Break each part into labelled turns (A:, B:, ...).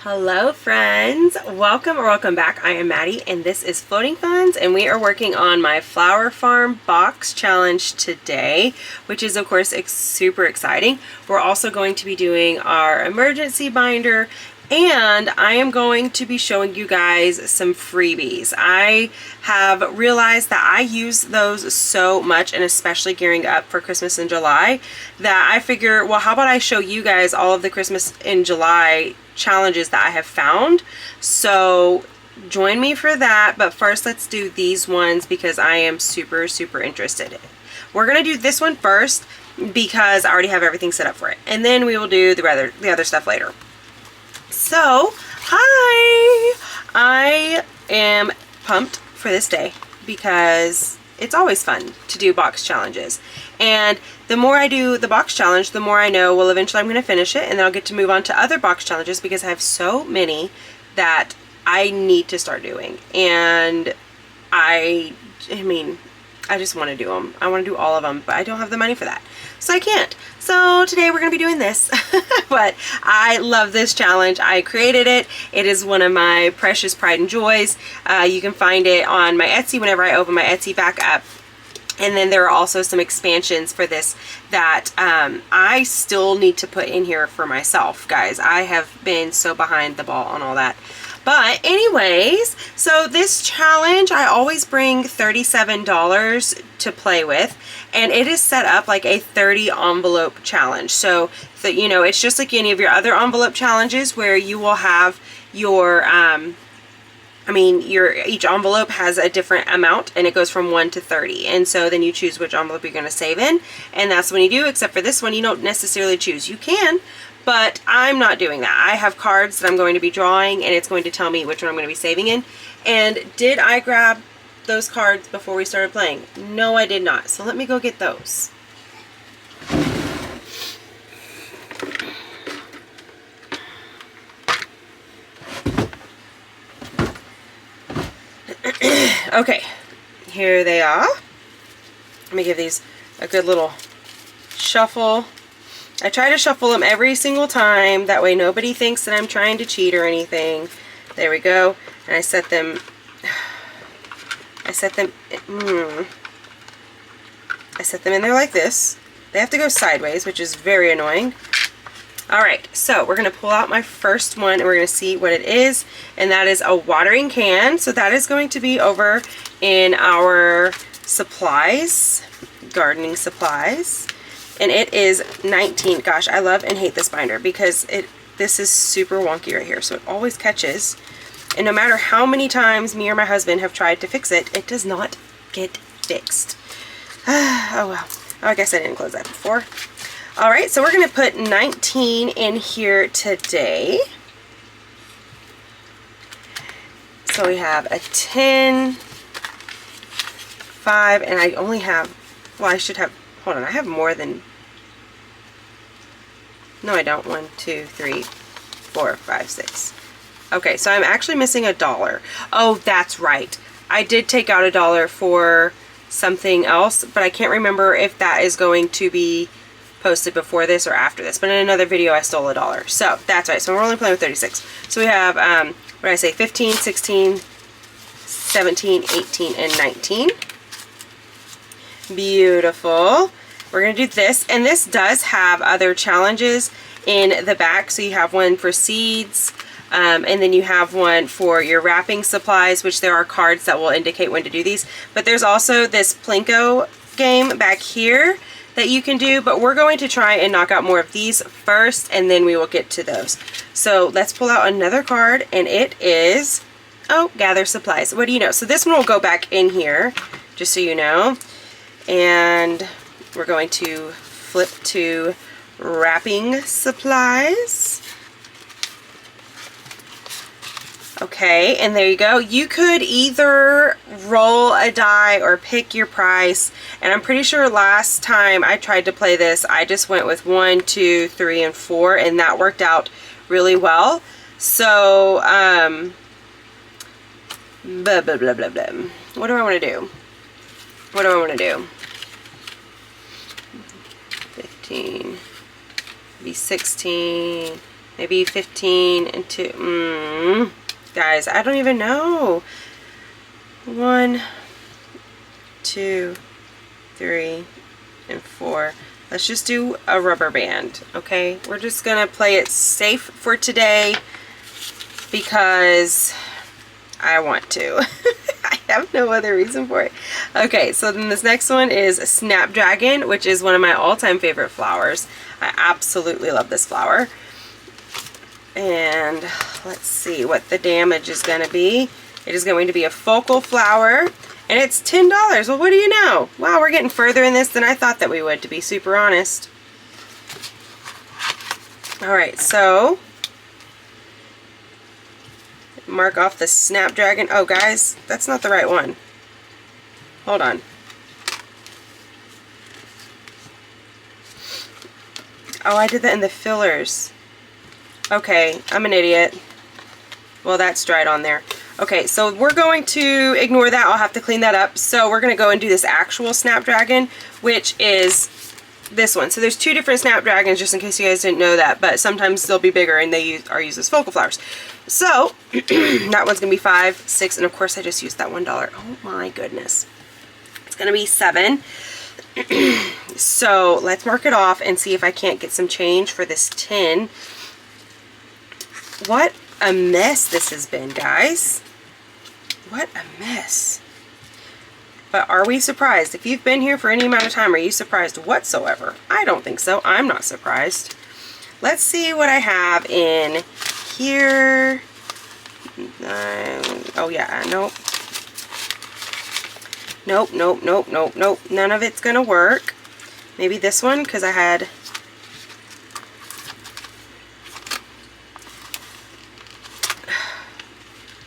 A: Hello friends, welcome or welcome back. I am Maddie and this is Floating Funds, and we are working on my Flower Farm box challenge today, which is of course super exciting. We're also going to be doing our emergency binder, and I am going to be showing you guys some freebies. I have realized that I use those so much, and especially gearing up for Christmas in July, that I figure, well, how about I show you guys all of the Christmas in July challenges that I have found. So join me for that, but first let's do these ones because I am super interested. We're gonna do this one first because I already have everything set up for it, and then we will do the other stuff later. So hi, I am pumped for this day because it's always fun to do box challenges, and the more I do the box challenge, the more I know, well, eventually I'm going to finish it and then I'll get to move on to other box challenges because I have so many that I need to start doing. And I mean, I just want to do them. I want to do all of them, but I don't have the money for that, so I can't. So today we're going to be doing this, but I love this challenge. I created it. It is one of my precious pride and joys. You can find it on my Etsy whenever I open my Etsy back up. And then there are also some expansions for this that I still need to put in here for myself, guys. I have been so behind the ball on all that. But anyways, so this challenge, I always bring $37 to play with, and it is set up like a 30 envelope challenge. So that, you know, it's just like any of your other envelope challenges where you will have your each envelope has a different amount, and it goes from 1 to 30, and so then you choose which envelope you're going to save in, and that's when you do. Except for this one, you don't necessarily choose. You can, but I'm not doing that. I have cards that I'm going to be drawing, and it's going to tell me which one I'm going to be saving in. And did I grab those cards before we started playing? No, I did not. So let me go get those. Okay, here they are. Let me give these a good little shuffle. I try to shuffle them every single time, that way nobody thinks that I'm trying to cheat or anything. There we go. And I set them in there like this. They have to go sideways, which is very annoying. Alright, so we're going to pull out my first one and we're going to see what it is, and that is a watering can. So that is going to be over in our supplies, gardening supplies, and it is 19. Gosh, I love and hate this binder because this is super wonky right here, so it always catches, and no matter how many times me or my husband have tried to fix it, it does not get fixed. Oh well, I guess I didn't close that before. Alright, so we're going to put 19 in here today. So we have a 10, 5, and I only have, well, I should have, hold on, I have more than, no I don't, 1, 2, 3, 4, 5, 6. Okay, so I'm actually missing $1. Oh, that's right. I did take out $1 for something else, but I can't remember if that is going to be posted before this or after this, but in another video I stole $1. So that's right. So we're only playing with 36. So we have what did I say, 15, 16, 17, 18, and 19. Beautiful. We're gonna do this, and this does have other challenges in the back. So you have one for seeds, and then you have one for your wrapping supplies, which there are cards that will indicate when to do these. But there's also this Plinko game back here that you can do, but we're going to try and knock out more of these first, and then we will get to those. So let's pull out another card, and it is, oh, gather supplies. What do you know? So this one will go back in here, just so you know, and we're going to flip to wrapping supplies. Okay, and there you go. You could either roll a die or pick your price, and I'm pretty sure last time I tried to play this, I just went with 1, 2, 3, and 4, and that worked out really well. So, blah, blah, blah, blah, blah. What do I want to do? What do I want to do? 15, be 16, Maybe 15 and 2. Guys, I don't even know. 1, 2, 3, and 4. Let's just do a rubber band, okay? We're just gonna play it safe for today because I want to. I have no other reason for it. Okay, so then this next one is Snapdragon, which is one of my all-time favorite flowers. I absolutely love this flower. And let's see what the damage is going to be. It is going to be a focal flower, and it's $10. Well, what do you know? Wow, we're getting further in this than I thought that we would, to be super honest. Alright, so mark off the Snapdragon. Oh, guys, that's not the right one. Hold on. Oh, I did that in the fillers. Okay, I'm an idiot. Well, that's dried on there. Okay, so we're going to ignore that. I'll have to clean that up. So we're going to go and do this actual Snapdragon, which is this one. So there's 2 different Snapdragons, just in case you guys didn't know that, but sometimes they'll be bigger and they are used as focal flowers. So that one's going to be 5, 6, and of course I just used that $1. Oh my goodness. It's going to be 7. So let's mark it off and see if I can't get some change for this tin. What a mess this has been, guys. What a mess. But are we surprised? If you've been here for any amount of time, are you surprised whatsoever? I don't think so. I'm not surprised. Let's see what I have in here. Oh yeah, nope. Nope, nope, nope, nope, nope. None of it's gonna work. Maybe this one, because I had...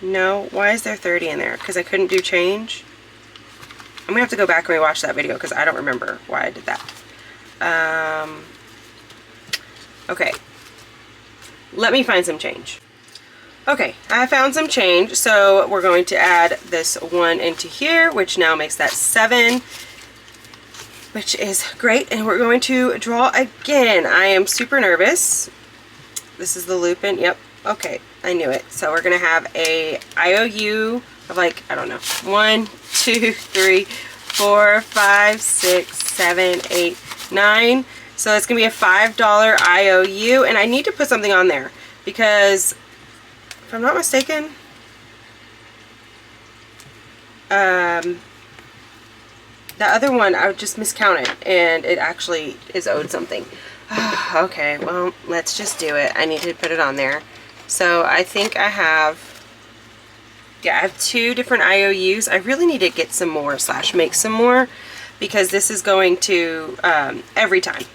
A: No, why is there 30 in there? Because I couldn't do change? I'm going to have to go back and rewatch that video because I don't remember why I did that. Okay. Let me find some change. Okay, I found some change. So we're going to add this 1 into here, which now makes that 7. Which is great. And we're going to draw again. I am super nervous. This is the Lupin. Yep. Okay, I knew it. So we're going to have a IOU of like, I don't know, 1, 2, 3, 4, 5, 6, 7, 8, 9. So it's going to be a $5 IOU. And I need to put something on there because, if I'm not mistaken, the other one I just miscounted and it actually is owed something. Okay, well, let's just do it. I need to put it on there. So I think I have, yeah, I have 2 different IOUs. I really need to get some more / make some more because this is going to, every time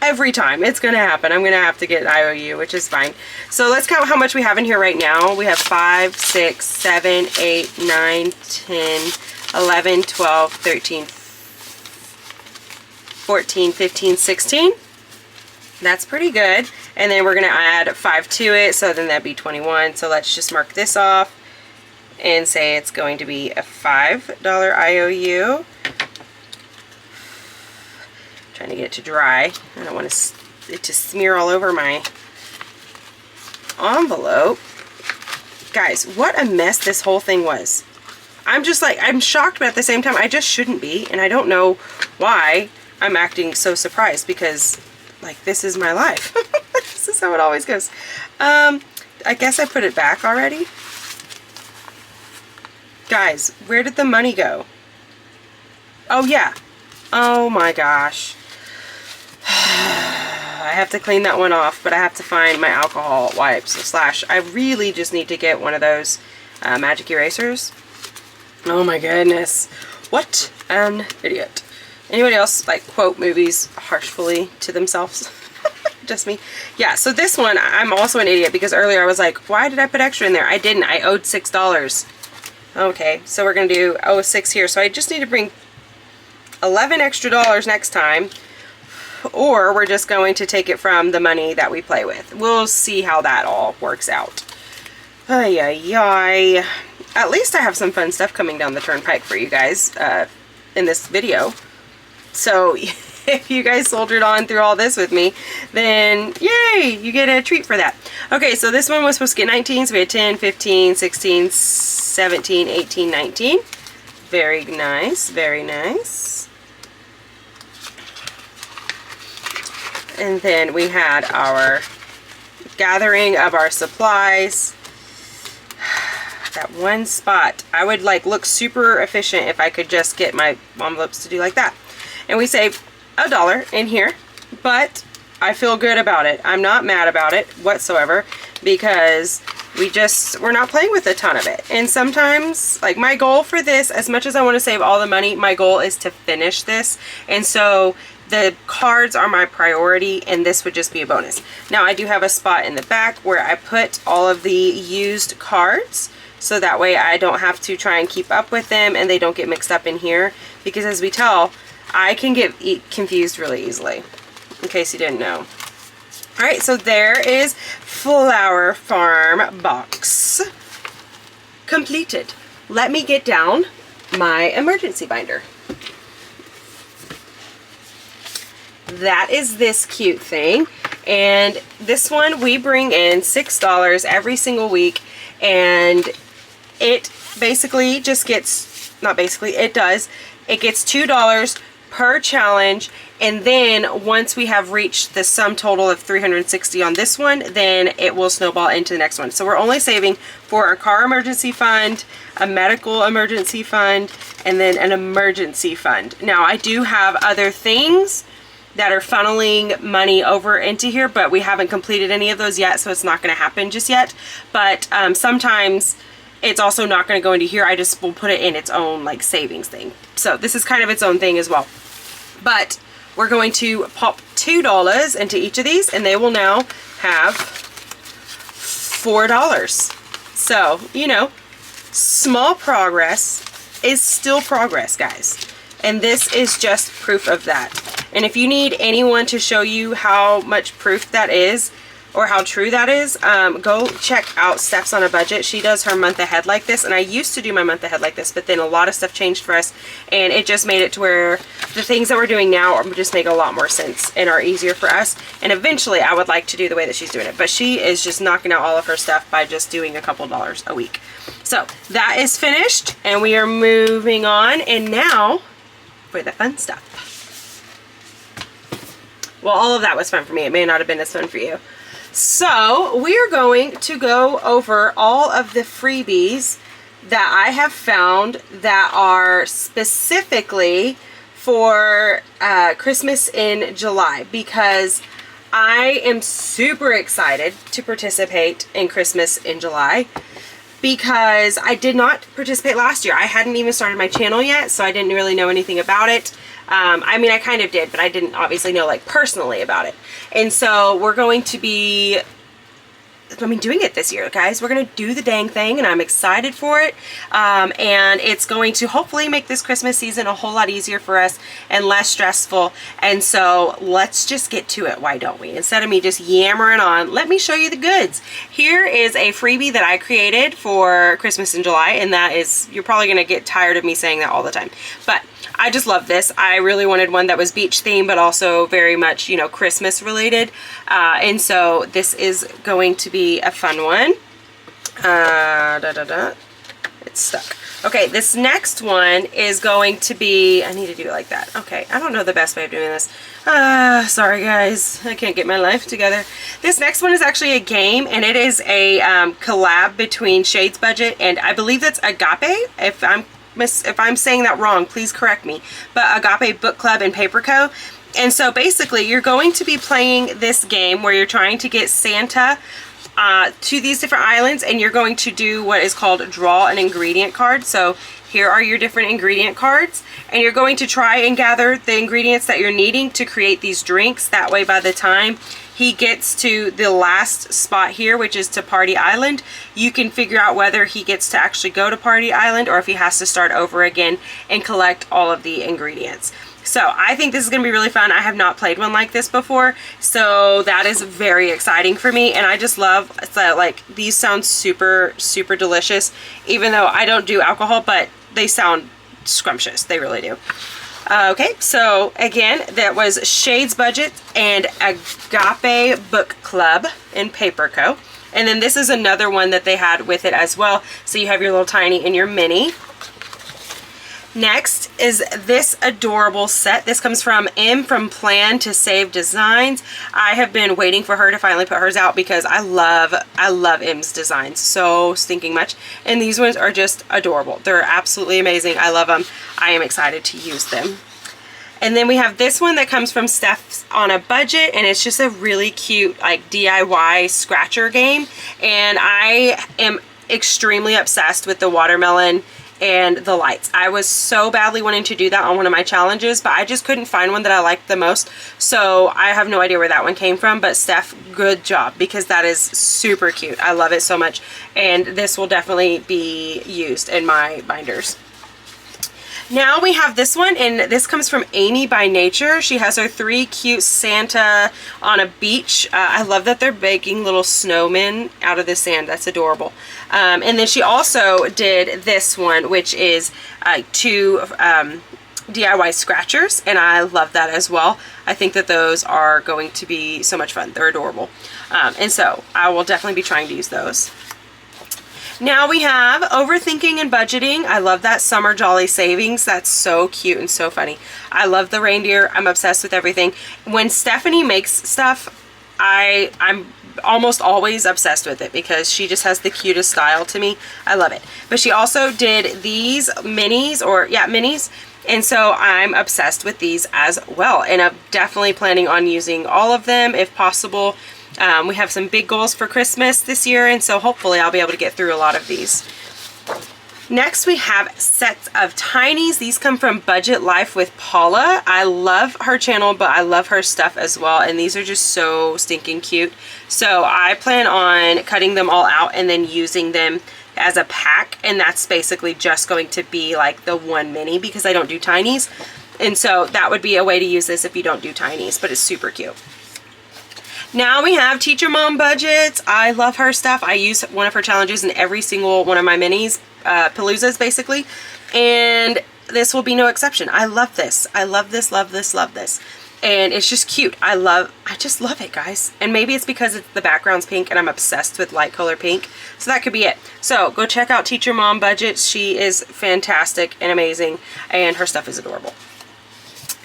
A: it's going to happen, I'm going to have to get IOU, which is fine. So let's count how much we have in here right now. We have 5, 6, 7, 8, 9, 10, 11, 12, 13, 14, 15, 16. That's pretty good. And then we're going to add 5 to it, so then that'd be 21. So let's just mark this off and say it's going to be a $5 IOU. Trying to get it to dry. I don't want it to smear all over my envelope. Guys, what a mess this whole thing was. I'm just like, I'm shocked, but at the same time, I just shouldn't be. And I don't know why I'm acting so surprised because, like, this is my life. This is how it always goes. I guess I put it back already. Guys, where did the money go? Oh, yeah. Oh, my gosh. I have to clean that one off, but I have to find my alcohol wipes / I really just need to get one of those magic erasers. Oh, my goodness. What an idiot. Anybody else, like, quote movies harshly to themselves? Just me. Yeah, so this one, I'm also an idiot because earlier I was like, why did I put extra in there? I didn't. I owed $6. Okay, so we're going to do 6 here. So I just need to bring 11 extra dollars next time, or we're just going to take it from the money that we play with. We'll see how that all works out. Ay, ay, ay. At least I have some fun stuff coming down the turnpike for you guys in this video. So if you guys soldiered on through all this with me, then yay, you get a treat for that. Okay, so this one was supposed to get 19, so we had 10, 15, 16, 17, 18, 19. Very nice, very nice. And then we had our gathering of our supplies. That one spot, I would like look super efficient if I could just get my envelopes to do like that. And we saved $1 in here, but I feel good about it. I'm not mad about it whatsoever because we're not playing with a ton of it. And sometimes, like, my goal for this, as much as I want to save all the money, my goal is to finish this. And so the cards are my priority, and this would just be a bonus. Now, I do have a spot in the back where I put all of the used cards, so that way I don't have to try and keep up with them and they don't get mixed up in here. Because as we tell, I can get confused really easily, in case you didn't know. Alright, so there is Flower Farm box completed. Let me get down my emergency binder. That is this cute thing. And this one we bring in $6 every single week, and it basically just gets, not basically, it does, it gets $2 per challenge. And then once we have reached the sum total of 360 on this one, then it will snowball into the next one. So we're only saving for a car emergency fund, a medical emergency fund, and then an emergency fund. Now, I do have other things that are funneling money over into here, but we haven't completed any of those yet, so it's not going to happen just yet. But sometimes it's also not going to go into here. I just will put it in its own like savings thing. So this is kind of its own thing as well. But we're going to pop $2 into each of these, and they will now have $4. So, you know, small progress is still progress, guys. And this is just proof of that. And if you need anyone to show you how much proof that is, or how true that is, go check out Steph's on a Budget. She does her month ahead like this, and I used to do my month ahead like this, but then a lot of stuff changed for us, and it just made it to where the things that we're doing now just make a lot more sense and are easier for us. And eventually I would like to do the way that she's doing it, but she is just knocking out all of her stuff by just doing a couple dollars a week. So that is finished, and we are moving on, and now for the fun stuff. Well, all of that was fun for me. It may not have been as fun for you. So we are going to go over all of the freebies that I have found that are specifically for Christmas in July, because I am super excited to participate in Christmas in July, because I did not participate last year. I hadn't even started my channel yet, so I didn't really know anything about it. I mean, I kind of did, but I didn't obviously know like personally about it. And so we're going to be, doing it this year, guys. We're going to do the dang thing, and I'm excited for it. And it's going to hopefully make this Christmas season a whole lot easier for us and less stressful. And so let's just get to it. Why don't we? Instead of me just yammering on, let me show you the goods. Here is a freebie that I created for Christmas in July, and that is, you're probably going to get tired of me saying that all the time, but I just love this. I really wanted one that was beach themed, but also very much, you know, Christmas related. And so this is going to be a fun one. It's stuck. Okay, this next one is going to be, I need to do it like that. Okay, I don't know the best way of doing this. Sorry guys, I can't get my life together. This next one is actually a game, and it is a collab between Shades Budget and I believe that's Agape. If I'm saying that wrong, please correct me. But Agape Book Club and Paper Co. And so basically you're going to be playing this game where you're trying to get Santa to these different islands, and you're going to do what is called draw an ingredient card. So here are your different ingredient cards, and you're going to try and gather the ingredients that you're needing to create these drinks. That way by the time he gets to the last spot here, which is to Party Island, you can figure out whether he gets to actually go to Party Island or if he has to start over again and collect all of the ingredients. So I think this is going to be really fun. I have not played one like this before, so that is very exciting for me. And I just love that, like, these sound super, super delicious, even though I don't do alcohol, but they sound scrumptious. They really do. Okay, so again, that was Shades Budget and Agape Book Club in Paperco. And then this is another one that they had with it as well. So you have your little tiny and your mini. Next is this adorable set. This comes from M from Plan to Save Designs. I have been waiting for her to finally put hers out because I love M's designs so stinking much. And these ones are just adorable. They're absolutely amazing. I love them. I am excited to use them. And then we have this one that comes from Steph's on a Budget, and it's just a really cute like DIY scratcher game. And I am extremely obsessed with the watermelon and the lights. I was so badly wanting to do that on one of my challenges, but I just couldn't find one that I liked the most. So I have no idea where that one came from, but Steph, good job, because that is super cute. I love it so much. And this will definitely be used in my binders. Now we have this one, and this comes from Amy by Nature. She has her 3 cute Santa on a beach. I love that they're baking little snowmen out of the sand. That's adorable. And then she also did this one, which is 2 DIY scratchers, and I love that as well. I think that those are going to be so much fun. They're adorable. And so I will definitely be trying to use those. Now we have Overthinking and Budgeting. I love that Summer Jolly Savings. That's so cute and so funny. I love the reindeer. I'm obsessed with everything. When Stephanie makes stuff, I'm almost always obsessed with it because she just has the cutest style to me. I love it. But she also did these minis, minis. And so I'm obsessed with these as well. And I'm definitely planning on using all of them if possible. We have some big goals for Christmas this year, and so hopefully I'll be able to get through a lot of these. Next we have sets of tinies. These come from Budget Life with Paula. I love her channel, but I love her stuff as well, and these are just so stinking cute. So I plan on cutting them all out and then using them as a pack, and that's basically just going to be like the one mini because I don't do tinies. And so that would be a way to use this if you don't do tinies, but it's super cute. Now we have Teacher Mom Budgets. I love her stuff. I use one of her challenges in every single one of my minis, Paloozas basically, and this will be no exception. I love this. I love this, love this, love this. And it's just cute. I just love it, guys. And maybe it's because the background's pink and I'm obsessed with light color pink. So that could be it. So go check out Teacher Mom Budgets. She is fantastic and amazing, and her stuff is adorable.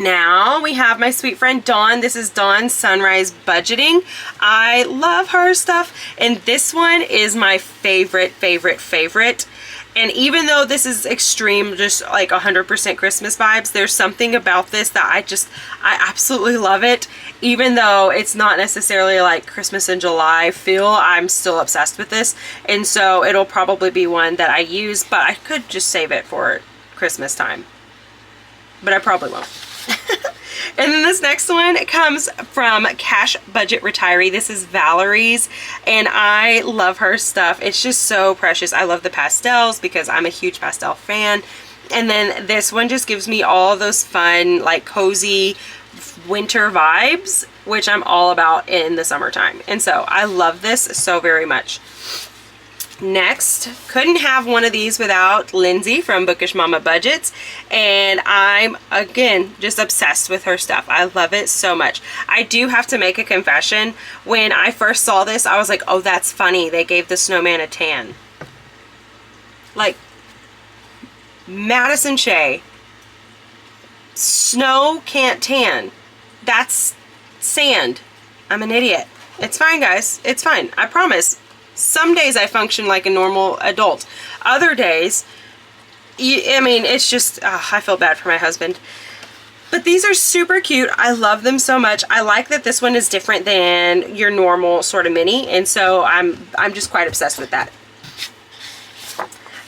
A: Now we have my sweet friend Dawn. This is Dawn Sunrise Budgeting. I love her stuff, and this one is my favorite. And even though this is extreme, just like 100% Christmas vibes, there's something about this that I absolutely love it. Even though it's not necessarily like Christmas in July feel, I'm still obsessed with this. And so it'll probably be one that I use, but I could just save it for Christmas time. But I probably won't. And then this next one comes from Cash Budget Retiree. This is Valerie's, and I love her stuff. It's just so precious. I love the pastels because I'm a huge pastel fan. And then this one just gives me all those fun, like cozy winter vibes, which I'm all about in the summertime. And so I love this so very much. Next, couldn't have one of these without Lindsay from Bookish Mama Budgets, and I'm again just obsessed with her stuff. I love it so much. I do have to make a confession. When I first saw this, I was like, oh, that's funny. They gave the snowman a tan. Like, Madison Shea, snow can't tan. That's sand. I'm an idiot. It's fine, guys. It's fine. I promise. Some days I function like a normal adult. Other days, I mean, it's just, I feel bad for my husband. But these are super cute. I love them so much. I like that this one is different than your normal sort of mini, and so I'm just quite obsessed with that.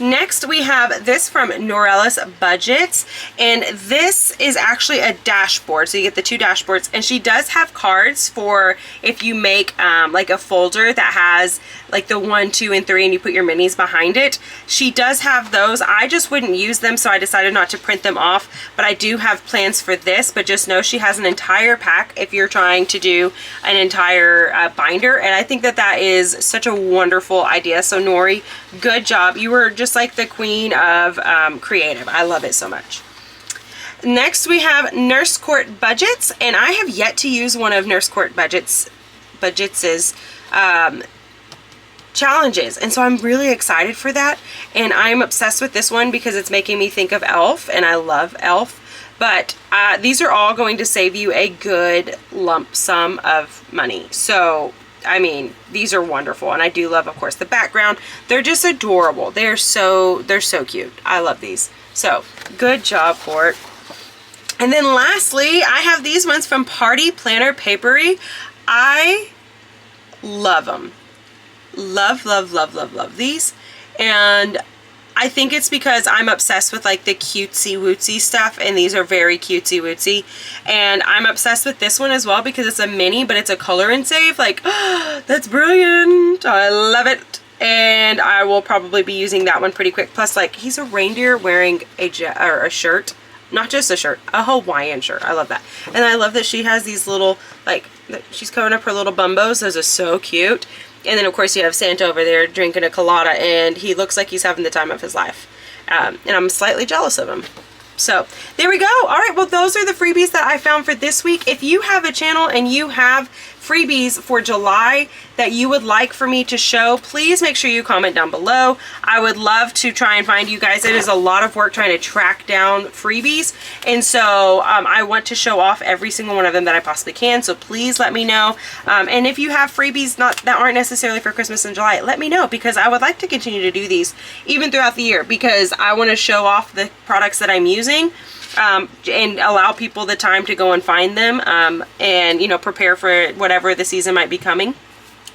A: Next, we have this from Norella's Budgets, and this is actually a dashboard. So you get the 2 dashboards, and she does have cards for if you make like a folder that has like the 1, 2, and 3, and you put your minis behind it. She does have those. I just wouldn't use them, so I decided not to print them off, but I do have plans for this. But just know she has an entire pack if you're trying to do an entire binder, and I think that that is such a wonderful idea. So Nori, good job. You were just like the queen of creative. I love it so much. Next we have Nurse Court Budgets, and I have yet to use one of Nurse Court Budgets' challenges, and so I'm really excited for that. And I'm obsessed with this one because it's making me think of Elf, and I love Elf. But these are all going to save you a good lump sum of money. So I mean, these are wonderful, and I do love, of course, the background. They're just adorable. They're so cute. I love these. So good job, Court. And then lastly, I have these ones from Party Planner Papery. I love them. Love, love, love, love, love these. And I think it's because I'm obsessed with like the cutesy wootsy stuff, and these are very cutesy wootsy. And I'm obsessed with this one as well because it's a mini, but it's a color and save. Like, oh, that's brilliant. I love it. And I will probably be using that one pretty quick. Plus, like, he's a reindeer wearing a shirt. Not just a shirt, a Hawaiian shirt. I love that. And I love that she has these little, like, she's covering up her little bumbos. Those are so cute. And then, of course, you have Santa over there drinking a colada, and he looks like he's having the time of his life. And I'm slightly jealous of him. So, there we go. All right, well, those are the freebies that I found for this week. If you have a channel and you have freebies for July that you would like for me to show, please make sure you comment down below. I would love to try and find you guys. It is a lot of work trying to track down freebies, and so I want to show off every single one of them that I possibly can, so please let me know. And if you have freebies that aren't necessarily for Christmas in July, let me know, because I would like to continue to do these even throughout the year, because I want to show off the products that I'm using. And allow people the time to go and find them, and, you know, prepare for whatever the season might be coming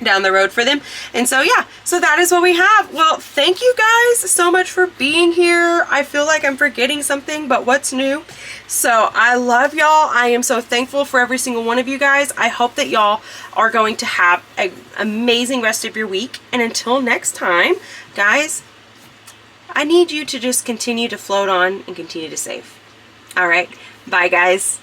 A: down the road for them. And so, yeah, so that is what we have. Well, thank you guys so much for being here. I feel like I'm forgetting something, but what's new? So I love y'all. I am so thankful for every single one of you guys. I hope that y'all are going to have an amazing rest of your week. And until next time, guys, I need you to just continue to float on and continue to save. All right. Bye, guys.